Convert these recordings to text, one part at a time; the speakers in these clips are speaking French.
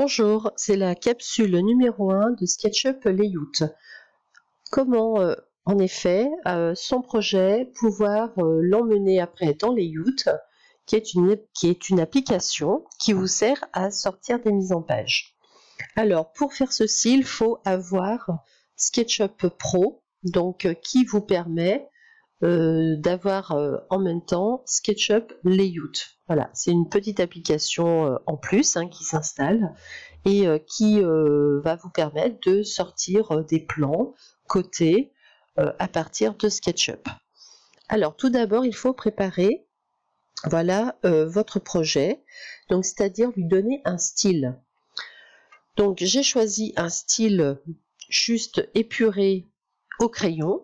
Bonjour, c'est la capsule numéro 1 de SketchUp Layout. Comment, en effet, son projet, pouvoir l'emmener après dans Layout, qui est une application qui vous sert à sortir des mises en page. Alors, pour faire ceci, il faut avoir SketchUp Pro, donc qui vous permet d'avoir en même temps SketchUp Layout. Voilà, c'est une petite application en plus qui s'installe et qui va vous permettre de sortir des plans cotés à partir de SketchUp. Alors tout d'abord, il faut préparer votre projet, donc c'est-à-dire lui donner un style. Donc j'ai choisi un style juste épuré au crayon.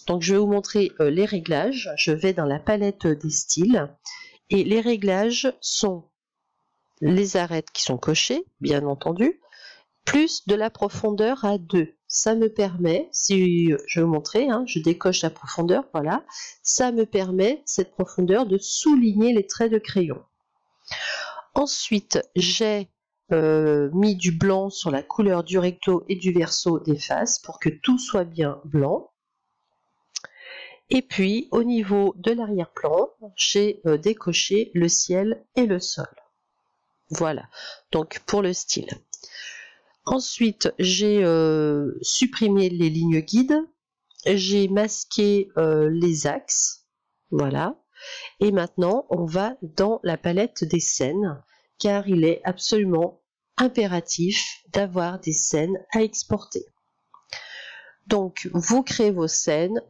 Donc je vais vous montrer les réglages. Je vais dans la palette des styles et les réglages sont les arêtes qui sont cochées, bien entendu, plus de la profondeur à 2. Ça me permet, si je vais vous montrer, je décoche la profondeur, voilà, ça me permet, cette profondeur, de souligner les traits de crayon. Ensuite, j'ai mis du blanc sur la couleur du recto et du verso des faces pour que tout soit bien blanc. Et puis, au niveau de l'arrière-plan, j'ai décoché le ciel et le sol. Voilà, donc pour le style. Ensuite, j'ai supprimé les lignes guides, j'ai masqué les axes, voilà. Et maintenant, on va dans la palette des scènes, car il est absolument impératif d'avoir des scènes à exporter. Donc, vous créez vos scènes,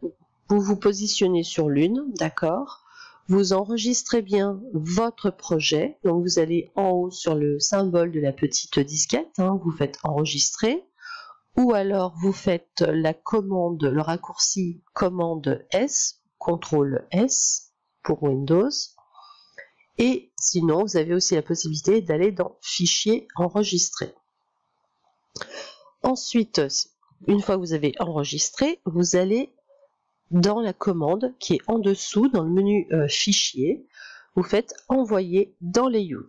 vous vous positionnez sur l'une, d'accord? Vous enregistrez bien votre projet, donc vous allez en haut sur le symbole de la petite disquette, vous faites enregistrer, ou alors vous faites la commande, le raccourci commande S, CTRL S pour Windows, et sinon vous avez aussi la possibilité d'aller dans Fichier enregistrer. Ensuite, une fois que vous avez enregistré, vous allez dans la commande qui est en dessous, dans le menu Fichier, vous faites Envoyer dans Layout.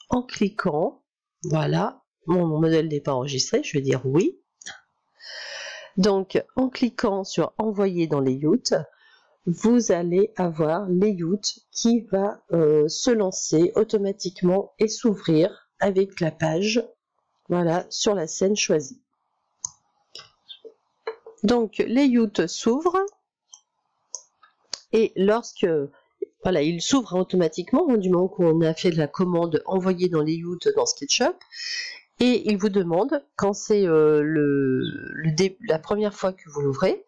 En cliquant, voilà, mon modèle n'est pas enregistré, je vais dire oui. Donc, en cliquant sur Envoyer dans Layout, vous allez avoir Layout qui va se lancer automatiquement et s'ouvrir avec la page, voilà, sur la scène choisie. Donc, Layout s'ouvre. Et lorsque, voilà, il s'ouvre automatiquement du moment qu'on a fait la commande envoyer dans Layout dans SketchUp, et il vous demande, quand c'est la première fois que vous l'ouvrez,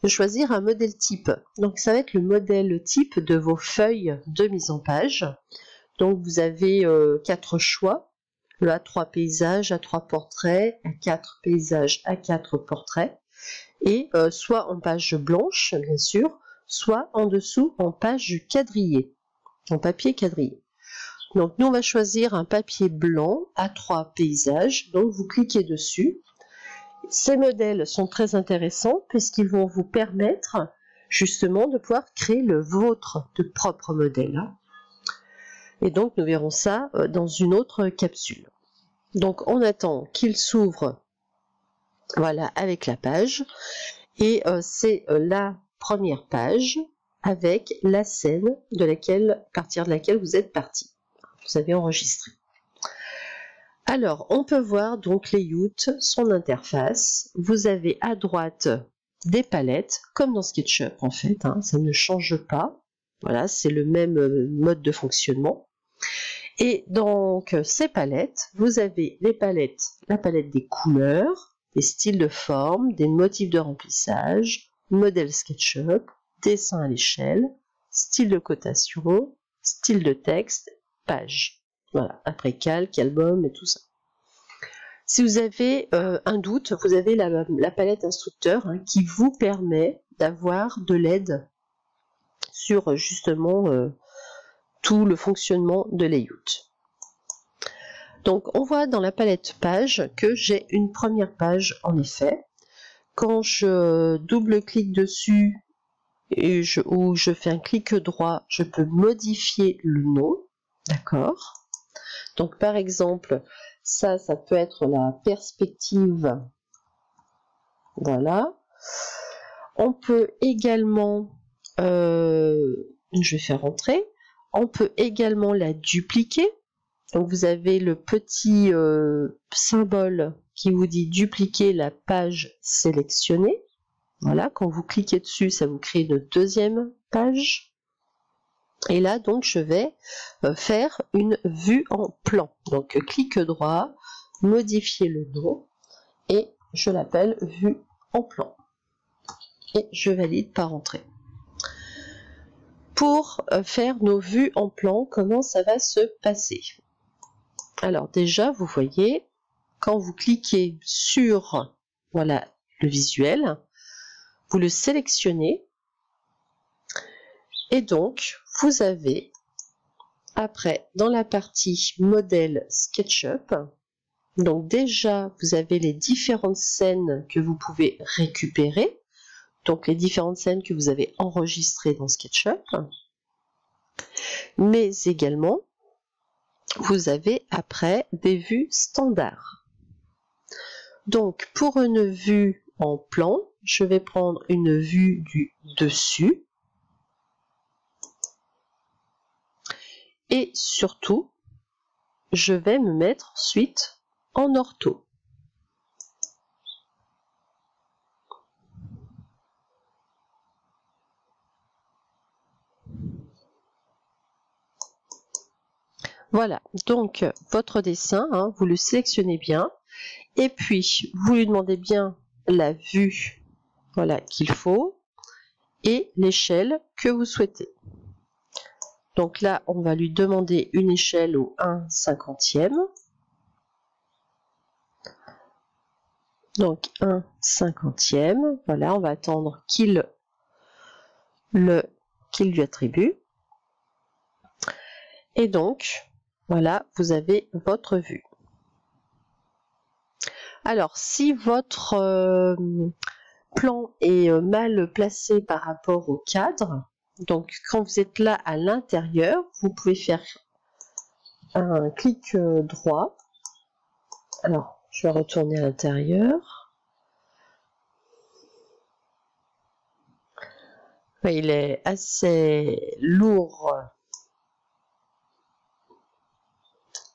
de choisir un modèle type. Donc ça va être le modèle type de vos feuilles de mise en page. Donc vous avez 4 choix, le A3 paysages, A3 portraits, A4 paysages, A4 portraits, et soit en page blanche, bien sûr, soit en dessous en page quadrillée, en papier quadrillé. Donc nous on va choisir un papier blanc A3 paysages, donc vous cliquez dessus. Ces modèles sont très intéressants puisqu'ils vont vous permettre justement de pouvoir créer le vôtre de propre modèle. Et donc nous verrons ça dans une autre capsule. Donc on attend qu'il s'ouvre, voilà, avec la page, et c'est la première page avec la scène à partir de laquelle vous êtes parti. Vous avez enregistré. Alors, on peut voir donc Layout, son interface. Vous avez à droite des palettes, comme dans SketchUp en fait, ça ne change pas. Voilà, c'est le même mode de fonctionnement. Et donc, ces palettes, vous avez la palette des couleurs, des styles de forme, des motifs de remplissage, modèle SketchUp, dessin à l'échelle, style de cotation, style de texte, page. Voilà, après calque, album et tout ça. Si vous avez un doute, vous avez la palette instructeur qui vous permet d'avoir de l'aide sur justement tout le fonctionnement de Layout. Donc on voit dans la palette page que j'ai une première page en effet. Quand je double-clique dessus ou je fais un clic droit, je peux modifier le nom, d'accord? Donc par exemple, Ça peut être la perspective. Voilà. On peut également, je vais faire entrer, on peut également la dupliquer. Donc vous avez le petit symbole qui vous dit dupliquer la page sélectionnée. Voilà, quand vous cliquez dessus, ça vous crée une deuxième page. Et là, donc, je vais faire une vue en plan. Donc, clic droit, modifier le nom, et je l'appelle vue en plan. Et je valide par entrée. Pour faire nos vues en plan, comment ça va se passer? Alors déjà, vous voyez, quand vous cliquez sur voilà, le visuel, vous le sélectionnez, et donc, vous avez, après, dans la partie modèle SketchUp, donc déjà, vous avez les différentes scènes que vous pouvez récupérer, donc les différentes scènes que vous avez enregistrées dans SketchUp, mais également, vous avez après des vues standards. Donc, pour une vue en plan, je vais prendre une vue du dessus, et surtout, je vais me mettre ensuite en ortho. Voilà, donc votre dessin, hein, vous le sélectionnez bien, et puis vous lui demandez bien la vue voilà, qu'il faut, et l'échelle que vous souhaitez. Donc là, on va lui demander une échelle au 1/50e. Donc 1/50e, voilà, on va attendre qu'il lui attribue. Et donc, voilà, vous avez votre vue. Alors, si votre plan est mal placé par rapport au cadre, donc quand vous êtes là à l'intérieur, vous pouvez faire un clic droit. Alors, je vais retourner à l'intérieur. Il est assez lourd.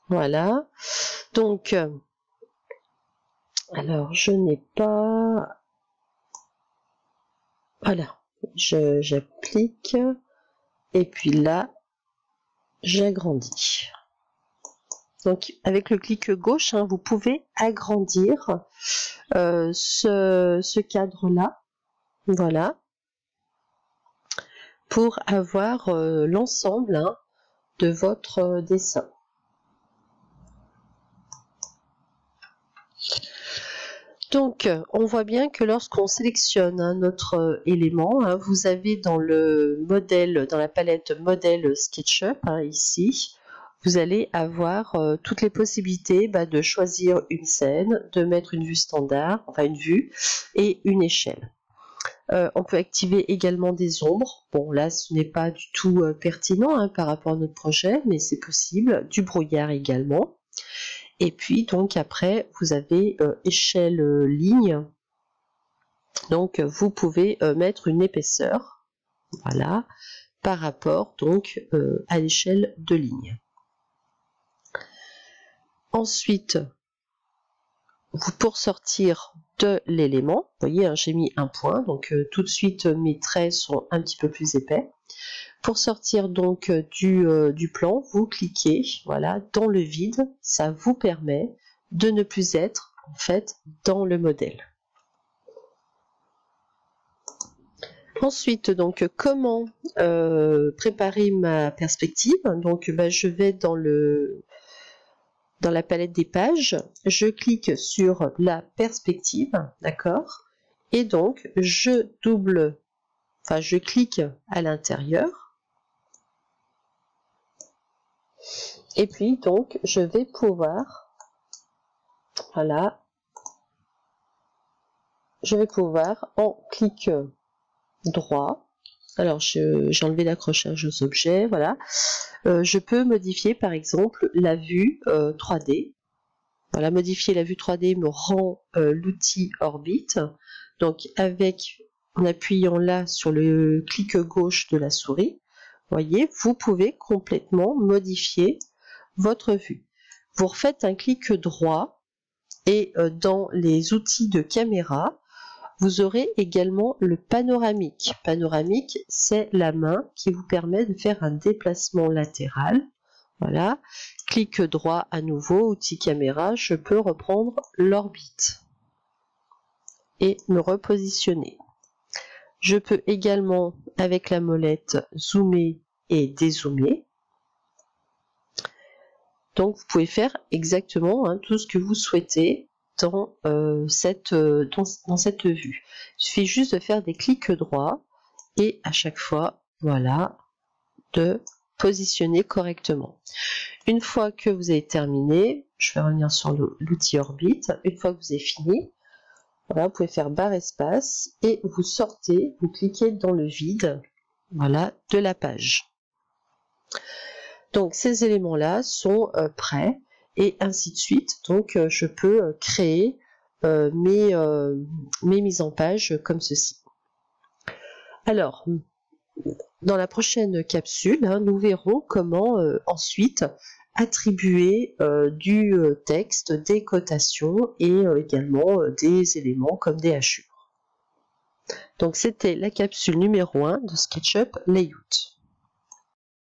Voilà. Donc, alors, je n'ai pas... Voilà. J'applique. Et puis là, j'agrandis. Donc, avec le clic gauche, hein, vous pouvez agrandir ce cadre-là. Voilà. Pour avoir l'ensemble hein, de votre dessin. Donc, on voit bien que lorsqu'on sélectionne hein, notre élément, hein, vous avez dans le modèle, dans la palette modèle SketchUp, hein, ici, vous allez avoir toutes les possibilités de choisir une scène, de mettre une vue standard, enfin une vue, et une échelle. On peut activer également des ombres. Bon, là, ce n'est pas du tout pertinent hein, par rapport à notre projet, mais c'est possible. Du brouillard également. Et puis, donc, après, vous avez échelle ligne. Donc, vous pouvez mettre une épaisseur, voilà, par rapport, donc, à l'échelle de ligne. Ensuite, pour sortir de l'élément, vous voyez, hein, j'ai mis un point, donc tout de suite, mes traits sont un petit peu plus épais. Pour sortir donc du plan, vous cliquez voilà, dans le vide, ça vous permet de ne plus être en fait dans le modèle. Ensuite, donc, comment préparer ma perspective? Donc, je vais dans la palette des pages, je clique sur la perspective, d'accord? Et donc, je clique à l'intérieur. Et puis, donc, je vais pouvoir, voilà, je vais pouvoir, en clic droit, alors j'ai enlevé l'accrochage aux objets, voilà, je peux modifier, par exemple, la vue 3D. Voilà, modifier la vue 3D me rend l'outil Orbit. Donc en appuyant là sur le clic gauche de la souris, voyez, vous pouvez complètement modifier votre vue. Vous refaites un clic droit et dans les outils de caméra, vous aurez également le panoramique. Panoramique, c'est la main qui vous permet de faire un déplacement latéral. Voilà, clic droit à nouveau, outil caméra, je peux reprendre l'orbite et me repositionner. Je peux également, avec la molette, zoomer et dézoomer. Donc vous pouvez faire exactement tout ce que vous souhaitez dans cette vue. Il suffit juste de faire des clics droits et à chaque fois, voilà, de positionner correctement. Une fois que vous avez terminé, je vais revenir sur l'outil Orbit. Une fois que vous avez fini, voilà, vous pouvez faire barre espace et vous sortez, vous cliquez dans le vide, voilà, de la page. Donc ces éléments-là sont prêts et ainsi de suite. Donc je peux créer mes mises en page comme ceci. Alors, dans la prochaine capsule, nous verrons comment ensuite attribuer du texte, des cotations et également des éléments comme des hachures. Donc c'était la capsule numéro 1 de SketchUp Layout.